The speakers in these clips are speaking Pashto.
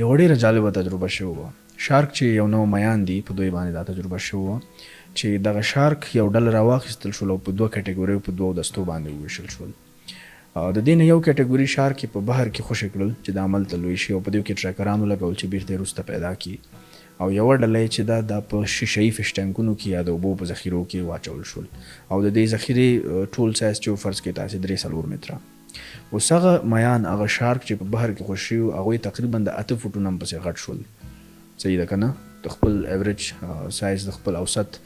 یو ډېره جالبه تجربه شوې وه. شارک چې یو نو میان دي په دوی باندې دا تجربه شوې وه چې دغه شارک یو ډله راواخیستل شول او په 2 کټګوریو په 2 دستو باندې وویشل شول. د دې نه یو کټګوري شارک په بحر کې خوشې کړل چې د عمل ته لوی شي او په دې کې ټریکران ولګول چې بیرته یې وروسته پیدا کړي، او یوه ډله یې چې دا په شیشه یي فش ټانکونو کې یا د اوبو په ذخیرو کې واچول شول او د دې ذخیرې ټول سایز چې فرض کړئ تاسې 3-4 متره. اوس هغه میان هغه شارک چې په بحر کې خوشې وو هغوی تقریبا د 8 فوټو نه هم پسې غټ شول. صحیح ده که نه؟ د خپل ایوریج سایز د خپل اوسط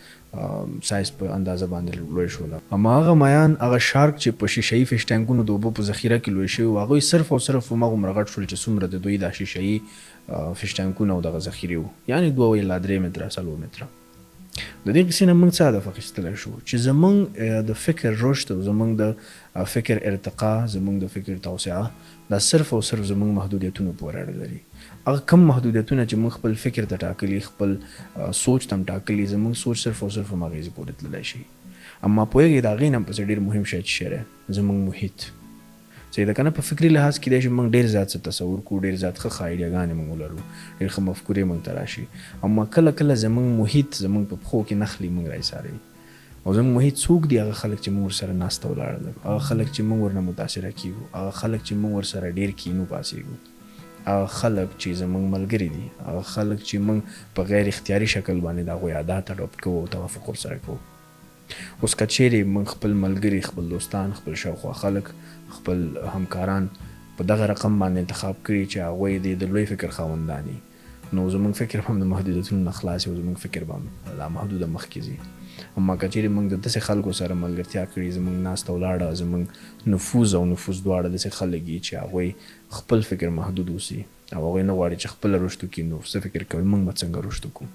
سایز په اندازه باندې لوی شول. اما هغه میان هغه شارک چې په شیشه یي فش ټانکونو د اوبو په ذخیره کې لوی شوي وو هغوی صرف او صرف هماغومره غټ شول چې څومره د دوی دا شیشه یي فش ټانکونه او دغه ذخیرې وو، یعنې 2 الا 3 متره 4 متره. د دې کیسې نه موږ څه هدف اخیستلی شو چې زموږ د فکر رشد او زموږ د فکر ارتقا، زموږ د فکر توسعه دا صرف او صرف زموږ محدودیتونو پورې اړه لري. هغه کم محدودیتونه چې موږ خپل فکر ته ټاکلي، خپل سوچ ته هم ټاکلي، زموږ سوچ صرف او صرف هماغې پورې تللی شي. اما پوهېږئ د هغې نه هم پسې ډېر مهم شی چې شی دی زموږ محیط. صحیح ده که نه؟ په فکري لحاظ کیدای شي موږ ډېر زیات څه تصور کړو، ډېر زیات ښه ایډیاګانې موږ ولرو، ډېر ښه مفکورې موږ ته راشي، اما کله کله زموږ محیط زموږ په پښو کې نښلي موږ راایساروي. او زموږ محیط څوک دي؟ هغه خلک چې موږ ورسره ناسته ولاړه ده، هغه خلک چې موږ ورنه متاثره کیږو، هغه خلک چې موږ ورسره ډېر کینو پاسېږو، هغه خلک چې زموږ ملګري دي، هغه خلک چې موږ په غیر اختیاري شکل باندې د هغوی عادات اډاپټ کوو او توافق ورسره کوو. اوس که چیرې موږ خپل ملګري، خپل دوستان، خپل شاوخوا خلک، خپل همکاران په دغه رقم باندې انتخاب کړي چې هغوی د لوی فکر خاوندان دي، نو زموږ فکر به هم د محدودیتونو نه خلاص وي او زموږ فکر به هم لامحدوده مخکې ځي. اما که چیرې موږ د داسې خلکو سره ملګرتیا کړي، زموږ ناسته ولاړه، زموږ نفوذ او نفوذ دواړه داسې خلک وي چې هغوی خپل فکر محدود اوسي او هغوی نه غواړي چې خپله رشد وکړي، نو څه فکر کوي موږ به څنګه رشد وکړو.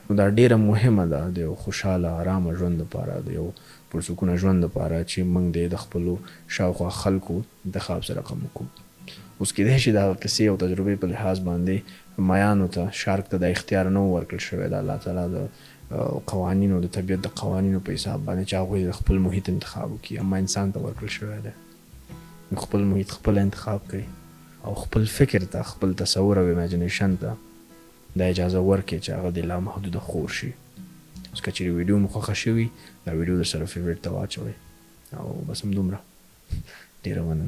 نو دا ډېره مهمه ده د یو خوشحاله ارامه ژوند لپاره، د یو پرسکونه ژوند لپاره چې موږ د خپلو شاوخوا خلکو انتخاب سره رقم وکړو. اوس کیدای شي د هغه کیسې او تجربې په لحاظ باندې میانو ته، شارک ته دا اختیار نه و ورکړل شوی د الله تعالی د قوانینو، د طبیعت د قوانینو په حساب باندې چې هغوی د خپل محیط انتخاب وکړي، اما انسان ته ورکړل شوی دی. نو خپل محیط خپل انتخاب کړي او خپل فکر ته، خپل تصور او امیجنیشن ته دا اجازه ورکړي چې هغه د لامحدوده خور شي. اوس که چیرې ویډیو مو خوښه شوي دا ویډیو در سره فیوریټ ته واچوئ او بس همدومره. ډېره مننه.